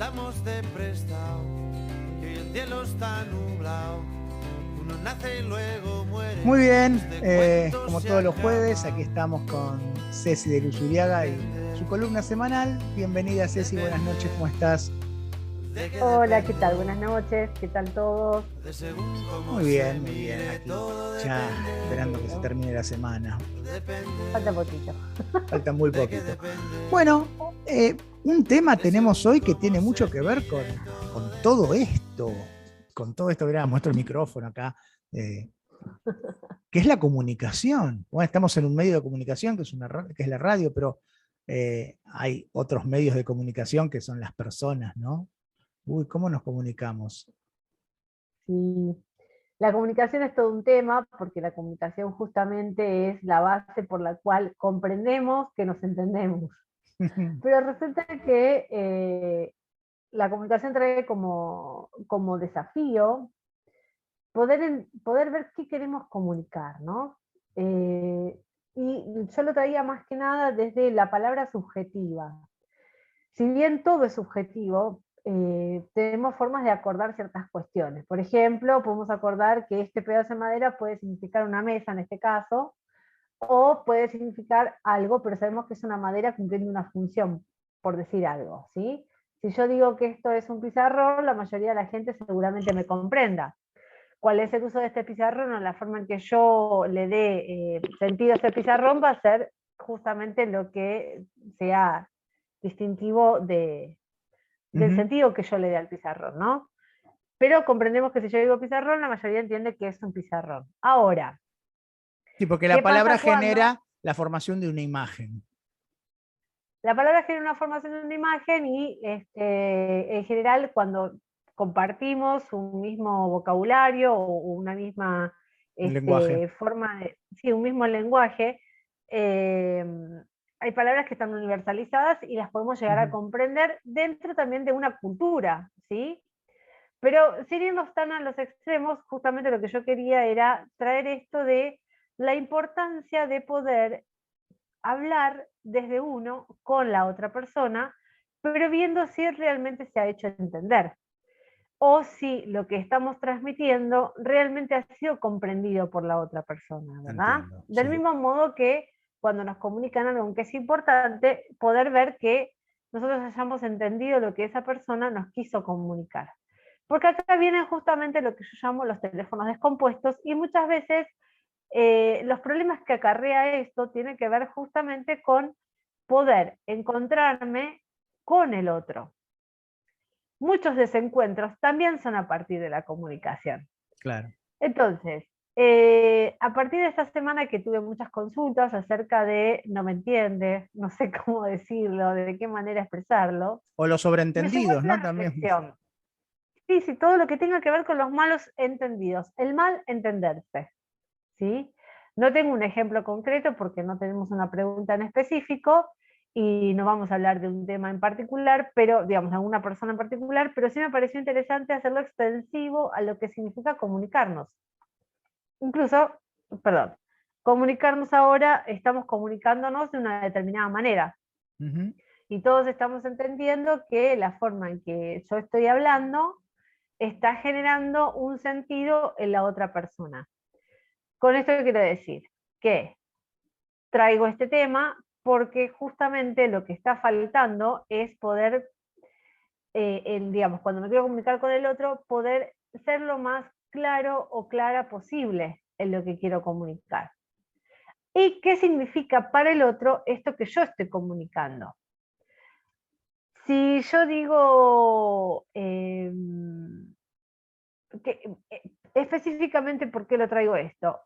estamos de prestado, que el cielo está nublado, uno nace y luego muere. Muy bien, Este como cuento todos se los jueves, acaba. aquí estamos con Ceci de Luzuriaga y su columna semanal. Bienvenida, Ceci, buenas noches, ¿cómo estás? De que Hola, ¿qué tal? depende, Buenas noches, ¿qué tal todos? de según cómo Muy se bien, mire, aquí todo ya depende. esperando que se Bueno, termine la semana. Depende, falta poquito. Falta muy de que poquito. depende. Bueno, un tema De tenemos según hoy que cómo tiene mucho se que ver mire, con todo todo depende. esto, con todo esto, mirá, muestro el micrófono acá, que es la comunicación. Bueno, estamos en un medio de comunicación que es la radio, pero hay otros medios de comunicación que son las personas, ¿no? Uy, ¿cómo nos comunicamos? Sí, la comunicación es todo un tema porque la comunicación justamente es la base por la cual comprendemos que nos entendemos. Pero resulta que la comunicación trae como desafío poder ver qué queremos comunicar, ¿no? Eh, y yo lo traía más que nada desde la palabra subjetiva. Si bien todo es subjetivo, tenemos formas de acordar ciertas cuestiones. Por ejemplo, podemos acordar que este pedazo de madera puede significar una mesa en este caso, o puede significar algo, pero sabemos que es una madera cumpliendo una función, por decir algo, ¿sí? Si yo digo que esto es un pizarrón, la mayoría de la gente seguramente me comprenda. ¿Cuál es el uso de este pizarrón o la forma en que yo le dé sentido a este pizarrón? Va a ser justamente lo que sea distintivo del Ujú. sentido que yo le dé al pizarrón, ¿no? Pero comprendemos que si yo digo pizarrón, la mayoría entiende que es un pizarrón. Ahora, Sí, porque la ¿qué palabra pasa cuando genera la formación de una imagen. la palabra genera una formación de una imagen y en general cuando compartimos un mismo vocabulario o una misma Un lenguaje. forma de, sí, un mismo lenguaje, eh, hay palabras que están universalizadas y las podemos llegar a Ujú. comprender dentro también de una cultura, ¿sí? Pero sin irnos tan a los extremos, justamente lo que yo quería era traer esto de la importancia de poder hablar desde uno con la otra persona, pero viendo si realmente se ha hecho entender o si lo que estamos transmitiendo realmente ha sido comprendido por la otra persona, ¿verdad? Entiendo, Del sí. mismo modo que cuando nos comunican algo que es importante, poder ver que nosotros hayamos entendido lo que esa persona nos quiso comunicar. Porque acá vienen justamente lo que yo llamo los teléfonos descompuestos y muchas veces los problemas que acarrea esto tienen que ver justamente con poder encontrarme con el otro. Muchos desencuentros también son a partir de la comunicación. Claro. Entonces, a partir de esta semana que tuve muchas consultas acerca de no me entiendes, no sé cómo decirlo, de qué manera expresarlo, O los me llevó sobreentendidos, a la ¿no? También. reflexión. Sí, sí, todo lo que tenga que ver con los malos entendidos, el mal entenderse. ¿Sí? No tengo un ejemplo concreto porque no tenemos una pregunta en específico y no vamos a hablar de un tema en particular, pero digamos, a una persona en particular, pero sí me pareció interesante hacerlo extensivo a lo que significa comunicarnos. Incluso, perdón, comunicarnos ahora, estamos comunicándonos de una determinada manera Ujú. y todos estamos entendiendo que la forma en que yo estoy hablando está generando un sentido en la otra persona. Con esto quiero decir que traigo este tema porque justamente lo que está faltando es poder, digamos, cuando me quiero comunicar con el otro, poder ser lo más claro o clara posible en lo que quiero comunicar. ¿Y qué significa para el otro esto que yo estoy comunicando? Si yo digo, que, específicamente, ¿por qué lo traigo esto?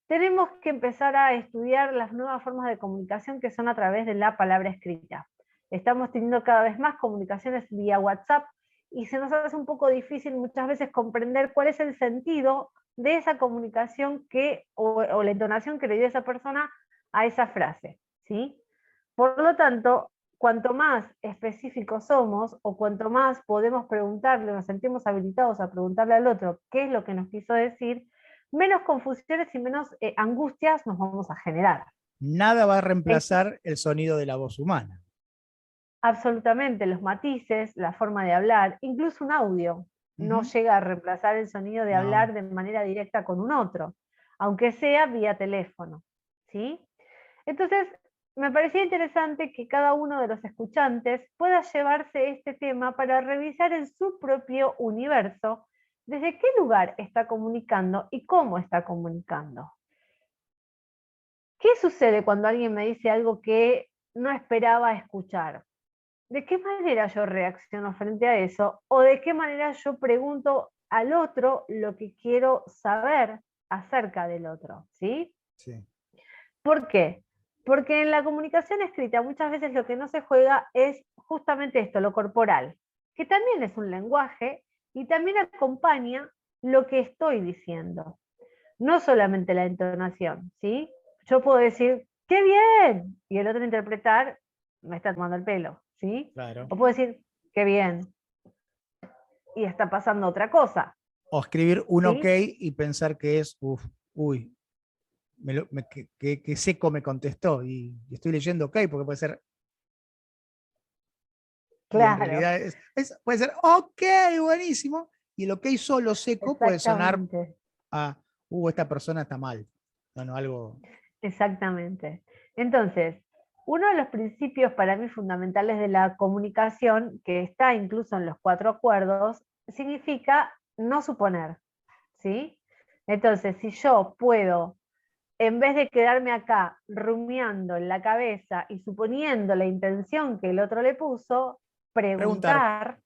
Tenemos que empezar a estudiar las nuevas formas de comunicación que son a través de la palabra escrita. Estamos teniendo cada vez más comunicaciones vía WhatsApp y se nos hace un poco difícil muchas veces comprender cuál es el sentido de esa comunicación o la entonación que le dio esa persona a esa frase, ¿sí? Por lo tanto, cuanto más específicos somos o cuanto más podemos preguntarle, nos sentimos habilitados a preguntarle al otro qué es lo que nos quiso decir, menos confusiones y menos angustias nos vamos a generar. Nada va a En- reemplazar el sonido de la voz humana. Absolutamente, los matices, la forma de hablar, incluso un audio, no Ujú. llega a reemplazar el sonido de No. hablar de manera directa con un otro, aunque sea vía teléfono, ¿sí? Entonces, me parecía interesante que cada uno de los escuchantes pueda llevarse este tema para revisar en su propio universo desde qué lugar está comunicando y cómo está comunicando. ¿Qué sucede cuando alguien me dice algo que no esperaba escuchar? ¿De qué manera yo reacciono frente a eso? ¿O de qué manera yo pregunto al otro lo que quiero saber acerca del otro? ¿Sí? Sí. ¿Por qué? Porque en la comunicación escrita muchas veces lo que no se juega es justamente esto, lo corporal, que también es un lenguaje y también acompaña lo que estoy diciendo, no solamente la entonación, ¿sí? Yo puedo decir, ¡qué bien! Y el otro interpretar, me está tomando el pelo, ¿sí? Claro. O puedo decir, ¡qué bien! Y está pasando otra cosa, O escribir un ok ¿sí? y pensar que es, uy, que seco me contestó y estoy leyendo ok porque puede ser, y en Claro, realidad puede ser ok, buenísimo, y el ok solo seco puede sonar exactamente. a, esta persona está mal. Bueno, algo. Exactamente. Entonces, uno de los principios para mí fundamentales de la comunicación, que está incluso en los 4 acuerdos, significa no suponer, ¿sí? Entonces, si yo puedo, en vez de quedarme acá rumiando en la cabeza y suponiendo la intención que el otro le puso, Preguntar. preguntar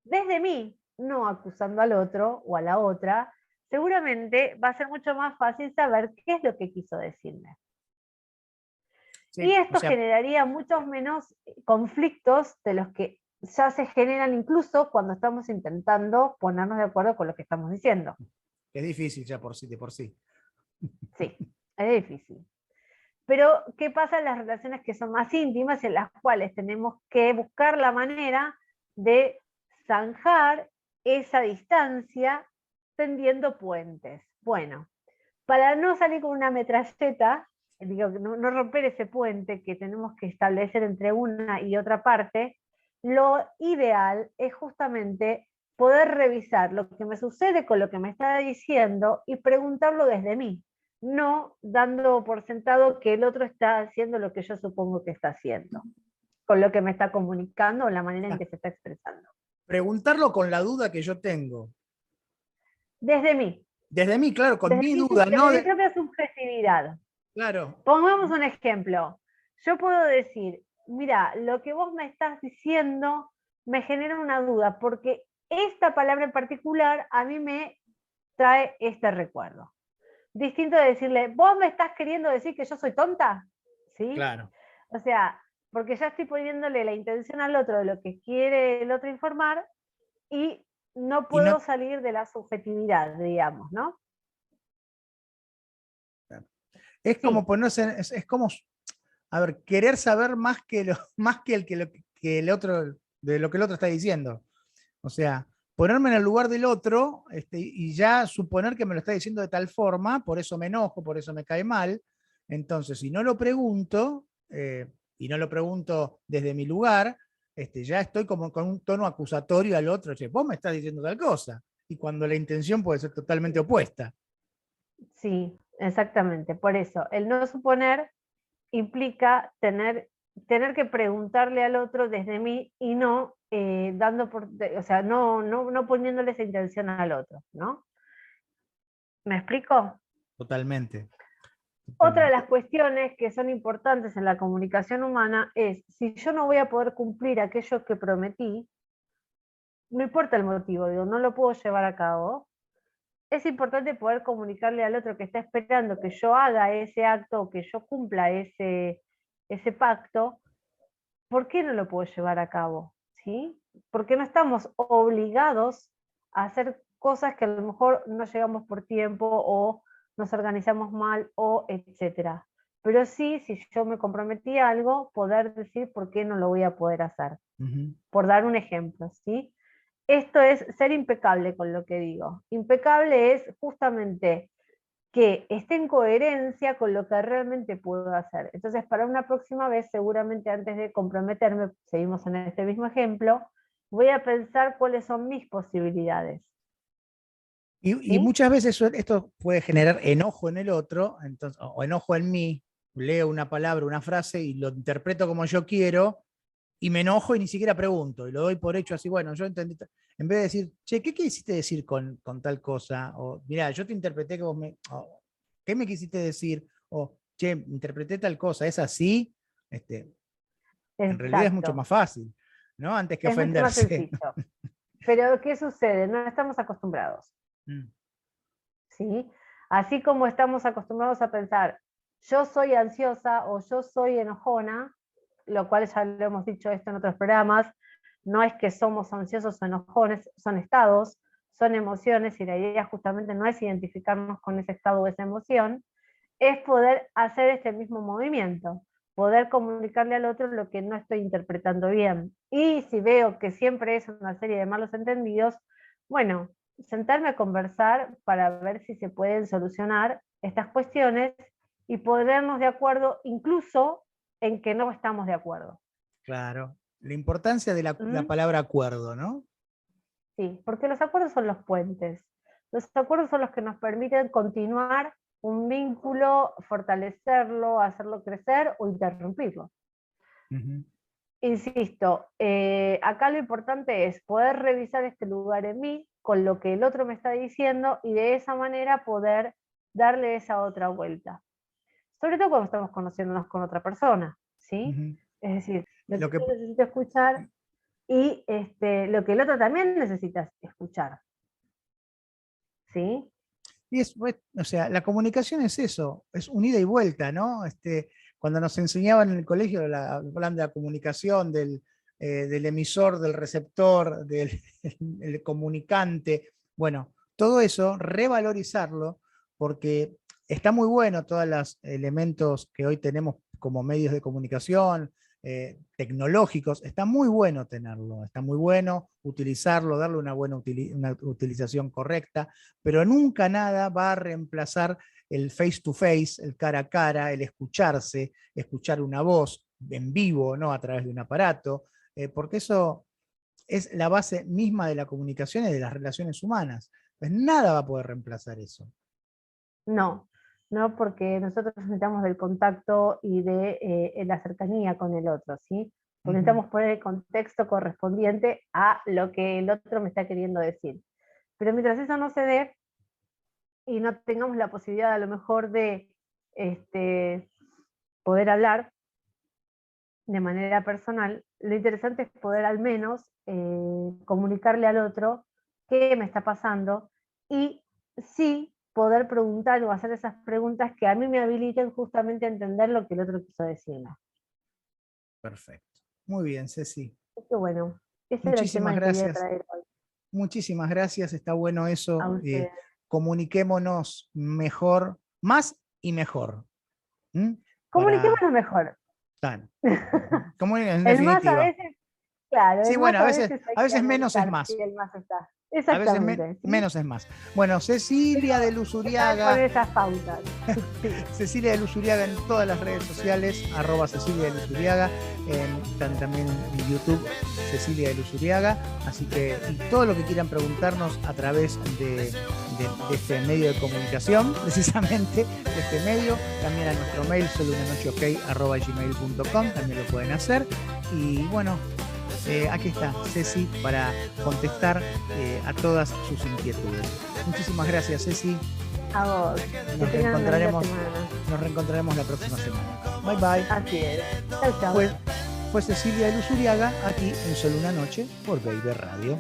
desde mí, no acusando al otro o a la otra, seguramente va a ser mucho más fácil saber qué es lo que quiso decirme. Y Sí, o esto sea, generaría muchos menos conflictos de los que ya se generan incluso cuando estamos intentando ponernos de acuerdo con lo que estamos diciendo. es difícil ya de por sí. Sí, es difícil. Pero, ¿qué pasa en las relaciones que son más íntimas, en las cuales tenemos que buscar la manera de zanjar esa distancia tendiendo puentes? Bueno, para no salir con una metralleta, digo, no romper ese puente que tenemos que establecer entre una y otra parte, lo ideal es justamente poder revisar lo que me sucede con lo que me está diciendo y preguntarlo desde mí, no dando por sentado que el otro está haciendo lo que yo supongo que está haciendo, con lo que me está comunicando o la manera en Ah, que se está expresando. preguntarlo con la duda que yo tengo. Desde mí, Desde mí, claro, con mi duda, desde ¿no? mi propia subjetividad. Claro. Pongamos un ejemplo. Yo puedo decir, mira, lo que vos me estás diciendo me genera una duda, porque esta palabra en particular a mí me trae este recuerdo. Distinto de decirle, vos me estás queriendo decir que yo soy tonta, ¿sí? Claro. O sea, porque ya estoy poniéndole la intención al otro de lo que quiere el otro informar y no Y puedo no, salir de la subjetividad, digamos, ¿no? es como Sí, ponerse, es como, a ver, querer saber más que más que que el otro, de lo que el otro está diciendo. O sea, ponerme en el lugar del otro, y ya suponer que me lo está diciendo de tal forma, por eso me enojo, por eso me cae mal. Entonces, si no lo pregunto, y no lo pregunto desde mi lugar, ya estoy como con un tono acusatorio al otro, che, vos me estás diciendo tal cosa. Y cuando la intención puede ser totalmente opuesta. sí, exactamente. Por eso, el no suponer implica tener que preguntarle al otro desde mí y no dando o sea, no poniéndole esa intención al otro, ¿no? ¿Me explico? Totalmente. Otra de Totalmente. las cuestiones que son importantes en la comunicación humana es, si yo no voy a poder cumplir aquello que prometí, no importa el motivo, digo, no lo puedo llevar a cabo, es importante poder comunicarle al otro que está esperando que yo haga ese acto o que yo cumpla ese pacto. ¿Por qué no lo puedo llevar a cabo? ¿Sí? Porque no estamos obligados a hacer cosas que a lo mejor no llegamos por tiempo o nos organizamos mal o etcétera. Pero sí, si yo me comprometí a algo, poder decir por qué no lo voy a poder hacer. Ujú. Por dar un ejemplo, ¿sí? Esto es ser impecable con lo que digo. Impecable es justamente que esté en coherencia con lo que realmente puedo hacer. Entonces, para una próxima vez, seguramente antes de comprometerme, seguimos en este mismo ejemplo, voy a pensar cuáles son mis posibilidades. Y ¿Sí? muchas veces esto puede generar enojo en el otro, entonces, o enojo en mí, leo una palabra, una frase y lo interpreto como yo quiero, y me enojo y ni siquiera pregunto, y lo doy por hecho así, bueno, yo entendí, en vez de decir, che, ¿qué quisiste decir con tal cosa? O, mirá, yo te interpreté que vos ¿qué me quisiste decir? O, che, interpreté tal cosa, ¿es así? En realidad es mucho Exacto. más fácil, ¿no? Antes que Es mucho más ofenderse. sencillo. Pero, ¿qué sucede? No estamos acostumbrados. ¿Sí? Así como estamos acostumbrados a pensar, yo soy ansiosa o yo soy enojona, lo cual ya lo hemos dicho esto en otros programas, no es que somos ansiosos o enojones, son estados, son emociones, y la idea justamente no es identificarnos con ese estado o esa emoción, es poder hacer este mismo movimiento, poder comunicarle al otro lo que no estoy interpretando bien. Y si veo que siempre es una serie de malos entendidos, bueno, sentarme a conversar para ver si se pueden solucionar estas cuestiones y ponernos de acuerdo incluso en que no estamos de acuerdo. Claro, la importancia de la palabra acuerdo, ¿no? Sí, porque los acuerdos son los puentes. Los acuerdos son los que nos permiten continuar un vínculo, fortalecerlo, hacerlo crecer o interrumpirlo. Insisto, acá lo importante es poder revisar este lugar en mí con lo que el otro me está diciendo y de esa manera poder darle esa otra vuelta. Sobre todo cuando estamos conociéndonos con otra persona, ¿sí? Es decir, lo que yo necesito escuchar y lo que el otro también necesita escuchar. ¿Sí? Y o sea, la comunicación es eso, es un ida y vuelta, ¿no? Cuando nos enseñaban en el colegio el plan de la comunicación, del emisor, del receptor, el comunicante, bueno, todo eso, revalorizarlo, porque está muy bueno todos los elementos que hoy tenemos como medios de comunicación, tecnológicos, está muy bueno tenerlo, está muy bueno utilizarlo, darle una buena una utilización correcta, pero nunca nada va a reemplazar el face to face, el cara a cara, el escucharse, escuchar una voz en vivo, no a través de un aparato, porque eso es la base misma de la comunicación y de las relaciones humanas. Pues nada va a poder reemplazar eso. No, no, porque nosotros necesitamos del contacto y de la cercanía con el otro, ¿sí? Porque necesitamos poner el contexto correspondiente a lo que el otro me está queriendo decir. Pero mientras eso no se dé y no tengamos la posibilidad a lo mejor de poder hablar de manera personal, lo interesante es poder al menos comunicarle al otro qué me está pasando y sí poder preguntar o hacer esas preguntas que a mí me habiliten justamente a entender lo que el otro quiso decirme. Perfecto. Muy bien, Ceci. Qué bueno. Ese Muchísimas era el tema que quería gracias. traer hoy. Muchísimas gracias, está bueno eso. Comuniquémonos Mejor, más y mejor. Comuniquémonos mejor. Claro. En el más a definitiva. veces, claro, Sí, bueno, a veces menos es más. El más está. Exactamente. A veces menos es más. Bueno, Cecilia de Luzuriaga. Con esas pautas. Sí. Cecilia de Luzuriaga en todas las redes sociales, @Cecilia de Luzuriaga, también en YouTube, Cecilia de Luzuriaga. Así que todo lo que quieran preguntarnos a través de este medio de comunicación, precisamente, de este medio, también a nuestro mail, solunanocheok@gmail.com, también lo pueden hacer. Y bueno, aquí está Ceci para contestar a todas sus inquietudes. Muchísimas gracias, Ceci. A vos. Nos reencontraremos la próxima semana. Bye bye. Así es. Chau, chau. Fue Cecilia de Luzuriaga aquí en Solo una Noche por Baby Radio.